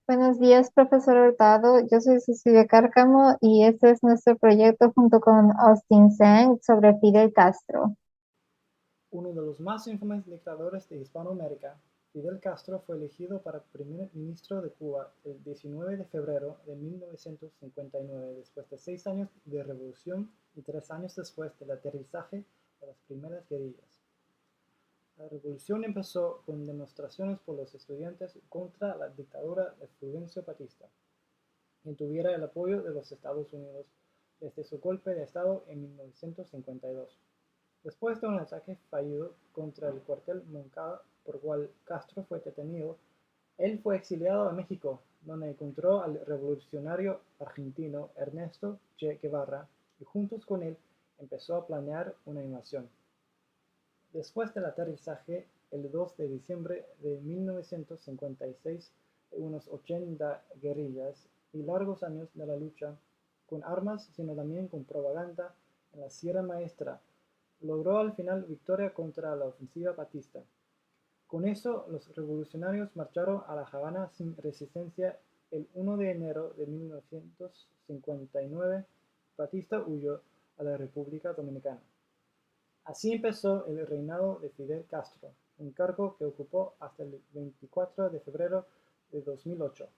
Buenos días, profesor Hurtado. Yo soy Cecilia Cárcamo y este es nuestro proyecto junto con Austin Zhang sobre Fidel Castro. Uno de los más infames dictadores de Hispanoamérica, Fidel Castro fue elegido para primer ministro de Cuba el 19 de febrero de 1959, después de 6 años de revolución y 3 años después del aterrizaje de las primeras guerrillas. La revolución empezó con demostraciones por los estudiantes contra la dictadura de Fulgencio Batista, quien tuviera el apoyo de los Estados Unidos desde su golpe de Estado en 1952. Después de un ataque fallido contra el cuartel Moncada, por cual Castro fue detenido, él fue exiliado a México, donde encontró al revolucionario argentino Ernesto Che Guevara y juntos con él empezó a planear una invasión. Después del aterrizaje, el 2 de diciembre de 1956, de unos 80 guerrillas y largos años de la lucha, con armas, sino también con propaganda en la Sierra Maestra, logró al final victoria contra la ofensiva batista. Con eso, los revolucionarios marcharon a La Habana sin resistencia el 1 de enero de 1959. Batista huyó a la República Dominicana. Así empezó el reinado de Fidel Castro, un cargo que ocupó hasta el 24 de febrero de 2008.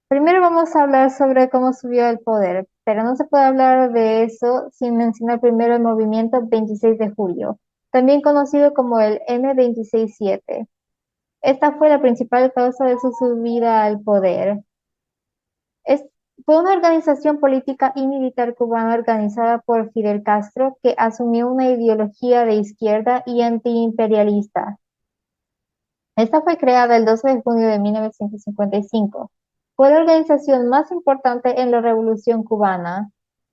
Primero vamos a hablar sobre cómo subió al poder, pero no se puede hablar de eso sin mencionar primero el movimiento 26 de julio, también conocido como el M-26-7. Esta fue la principal causa de su subida al poder. Es, Fue una organización política y militar cubana organizada por Fidel Castro que asumió una ideología de izquierda y antiimperialista. Esta fue creada el 12 de junio de 1955. Fue la organización más importante en la Revolución cubana.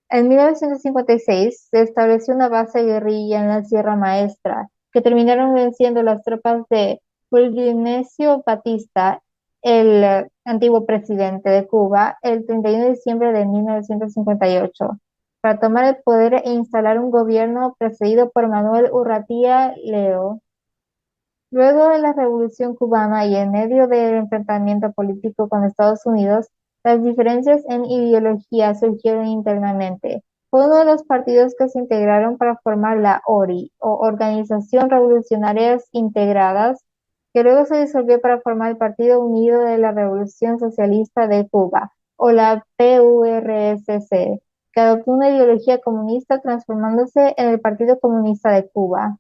En 1956 se estableció una base guerrilla en la Sierra Maestra, que terminaron venciendo las tropas de Fulgencio Batista, el antiguo presidente de Cuba, el 31 de diciembre de 1958, para tomar el poder e instalar un gobierno precedido por Manuel Urratia Leo. Luego de la Revolución cubana y en medio del enfrentamiento político con Estados Unidos, las diferencias en ideología surgieron internamente. Fue uno de los partidos que se integraron para formar la ORI, o Organización Revolucionarias Integradas, que luego se disolvió para formar el Partido Unido de la Revolución Socialista de Cuba, o la PURSC, que adoptó una ideología comunista transformándose en el Partido Comunista de Cuba.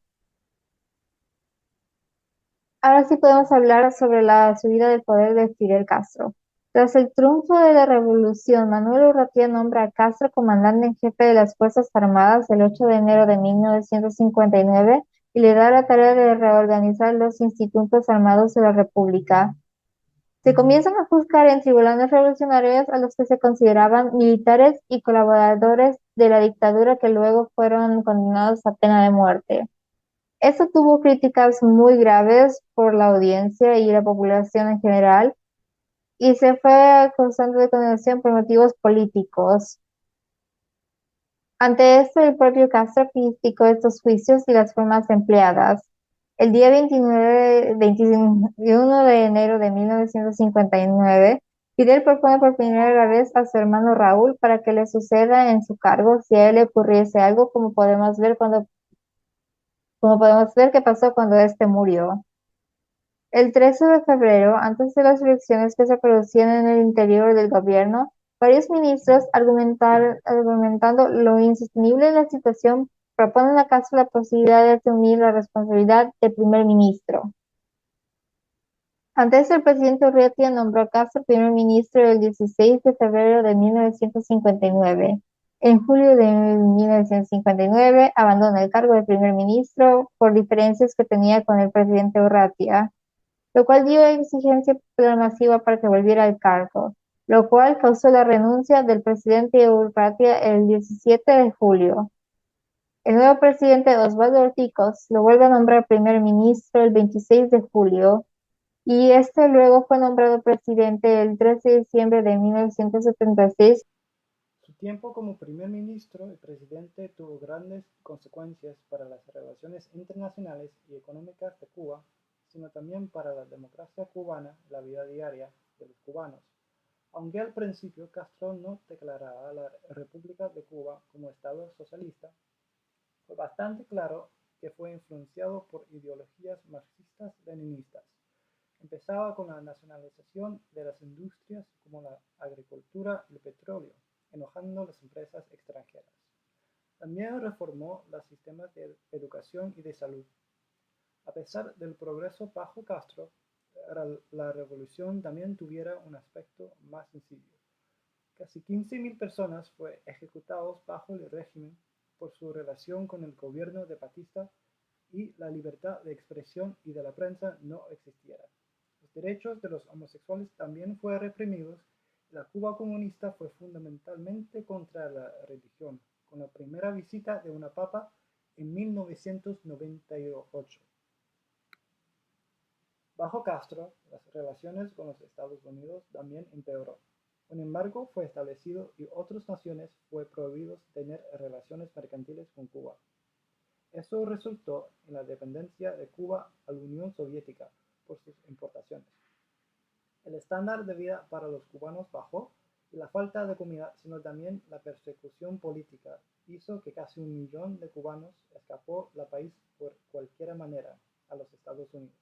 Ahora sí podemos hablar sobre la subida del poder de Fidel Castro. Tras el triunfo de la revolución, Manuel Urrutia nombra a Castro comandante en jefe de las Fuerzas Armadas el 8 de enero de 1959 y le da la tarea de reorganizar los institutos armados de la República. Se comienzan a juzgar en tribunales revolucionarios a los que se consideraban militares y colaboradores de la dictadura que luego fueron condenados a pena de muerte. Esto tuvo críticas muy graves por la audiencia y la población en general, y se fue acusando de condenación por motivos políticos. Ante esto, el propio Castro criticó estos juicios y las formas empleadas. El día 21 de enero de 1959, Fidel propone por primera vez a su hermano Raúl para que le suceda en su cargo si a él le ocurriese algo, como podemos ver que pasó cuando éste murió. El 13 de febrero, antes de las elecciones que se producían en el interior del gobierno, varios ministros, argumentando lo insostenible de la situación, proponen acaso la posibilidad de asumir la responsabilidad de primer ministro. Ante esto, el presidente Urrutia nombró a Castro primer ministro el 16 de febrero de 1959. En julio de 1959 abandona el cargo de primer ministro por diferencias que tenía con el presidente Urrutia, lo cual dio exigencia popular masiva para que volviera al cargo, lo cual causó la renuncia del presidente Urrutia el 17 de julio. El nuevo presidente Osvaldo Orticos lo vuelve a nombrar primer ministro el 26 de julio y este luego fue nombrado presidente el 13 de diciembre de 1976. Su tiempo como primer ministro y presidente tuvo grandes consecuencias para las relaciones internacionales y económicas de Cuba, sino también para la democracia cubana, la vida diaria de los cubanos. Aunque al principio Castro no declaraba a la República de Cuba como Estado socialista, fue bastante claro que fue influenciado por ideologías marxistas-leninistas. Empezaba con la nacionalización de las industrias como la agricultura y el petróleo, enojando a las empresas extranjeras. También reformó los sistemas de educación y de salud. A pesar del progreso bajo Castro, la revolución también tuviera un aspecto más sencillo. Casi 15.000 personas fueron ejecutadas bajo el régimen por su relación con el gobierno de Batista y la libertad de expresión y de la prensa no existiera. Los derechos de los homosexuales también fueron reprimidos y la Cuba comunista fue fundamentalmente contra la religión, con la primera visita de una papa en 1998. Bajo Castro, las relaciones con los Estados Unidos también empeoró. Un embargo fue establecido y otras naciones fue prohibido tener relaciones mercantiles con Cuba. Eso resultó en la dependencia de Cuba a la Unión Soviética por sus importaciones. El estándar de vida para los cubanos bajó y la falta de comida, sino también la persecución política, hizo que casi 1 millón de cubanos escapó del país por cualquier manera a los Estados Unidos.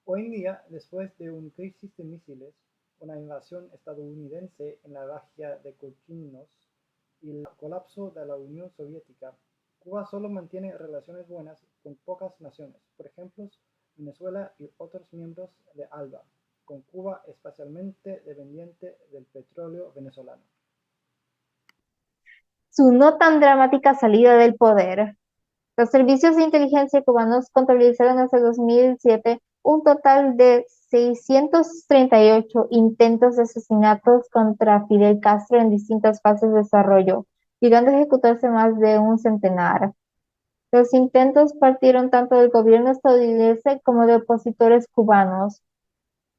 Hoy en día, después de una crisis de misiles, una invasión estadounidense en la bahía de Cochinos y el colapso de la Unión Soviética, Cuba solo mantiene relaciones buenas con pocas naciones, por ejemplo, Venezuela y otros miembros de ALBA, con Cuba especialmente dependiente del petróleo venezolano. Su no tan dramática salida del poder. Los servicios de inteligencia cubanos contabilizaron hasta el 2007 un total de 638 intentos de asesinatos contra Fidel Castro en distintas fases de desarrollo, llegando a ejecutarse más de un centenar. Los intentos partieron tanto del gobierno estadounidense como de opositores cubanos.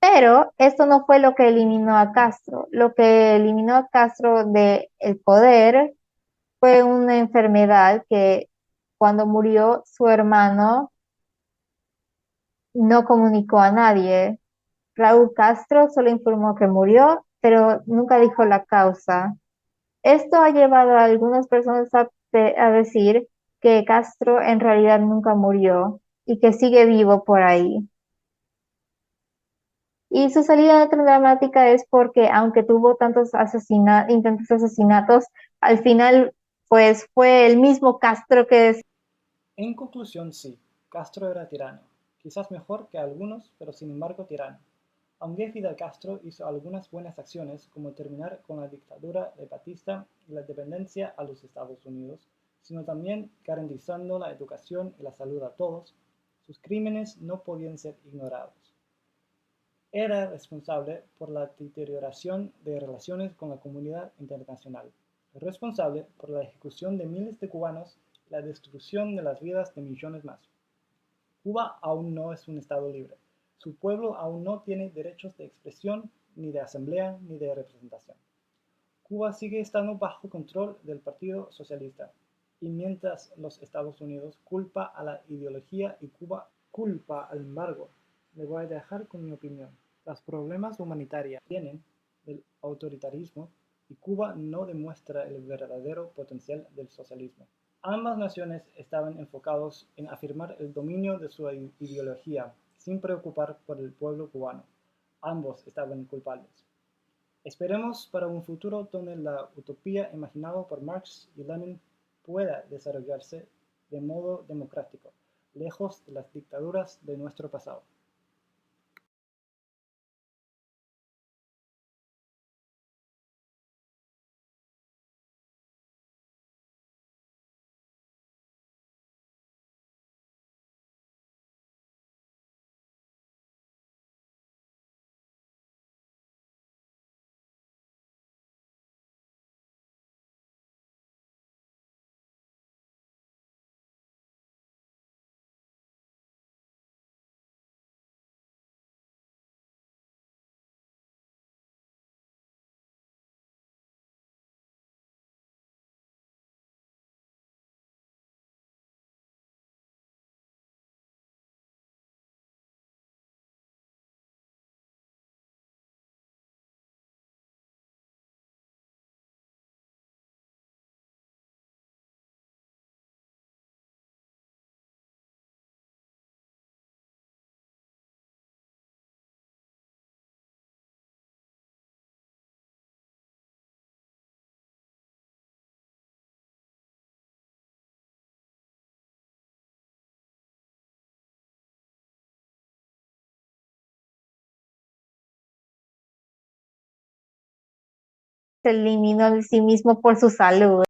Pero esto no fue lo que eliminó a Castro. Lo que eliminó a Castro del poder fue una enfermedad que cuando murió su hermano no comunicó a nadie. Raúl Castro solo informó que murió, pero nunca dijo la causa. Esto ha llevado a algunas personas a decir que Castro en realidad nunca murió y que sigue vivo por ahí. Y su salida tan dramática es porque, aunque tuvo tantos intentos de asesinatos, al final, pues fue el mismo Castro que En conclusión, sí, Castro era tirano, quizás mejor que algunos, pero sin embargo tirano. Aunque Fidel Castro hizo algunas buenas acciones, como terminar con la dictadura de Batista y la dependencia a los Estados Unidos, sino también garantizando la educación y la salud a todos, sus crímenes no podían ser ignorados. Era responsable por la deterioración de relaciones con la comunidad internacional, responsable por la ejecución de miles de cubanos y la destrucción de las vidas de millones más. Cuba aún no es un Estado libre. Su pueblo aún no tiene derechos de expresión, ni de asamblea, ni de representación. Cuba sigue estando bajo control del Partido Socialista, y mientras los Estados Unidos culpa a la ideología y Cuba culpa al embargo, le voy a dejar con mi opinión. Los problemas humanitarios vienen del autoritarismo y Cuba no demuestra el verdadero potencial del socialismo. Ambas naciones estaban enfocados en afirmar el dominio de su ideología, sin preocupar por el pueblo cubano. Ambos estaban culpables. Esperemos para un futuro donde la utopía imaginada por Marx y Lenin pueda desarrollarse de modo democrático, lejos de las dictaduras de nuestro pasado. Se eliminó de sí mismo por su salud.